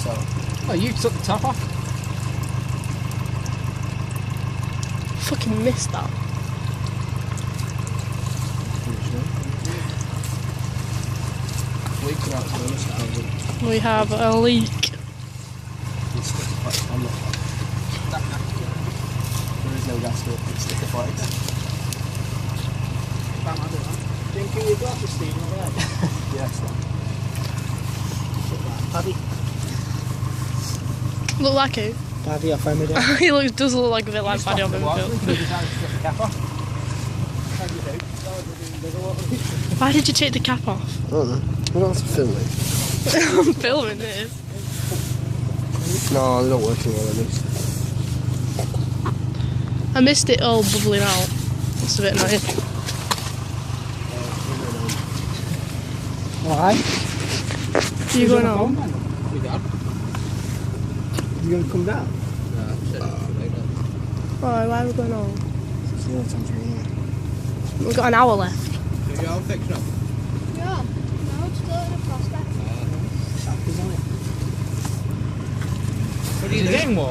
so. Oh, you took the top off? Fucking missed that. Leaking out to be honest, now, We have a leak. it's sticky flakes on it. There is no gas to it, it's sticky flakes. Drinking your glasses, Steve, alright? Yes, man. Paddy. Look like who? Paddy off Emily. He does look like a bit like Paddy on What? Bill. You decided to take the cap off? How do you do? Why did you take the cap off? I don't know. We don't have to film it. I'm filming this. No, they don't work anymore, at least. I missed it all bubbling out. That's a bit annoying. Why? Are you going home? We got. You going to come down? No, I said Why are we going home? It's the only time to read. We've got an hour left. You're all fixed up? Yeah, no, it's still in a prospect. Sappers on it. What are you doing, War?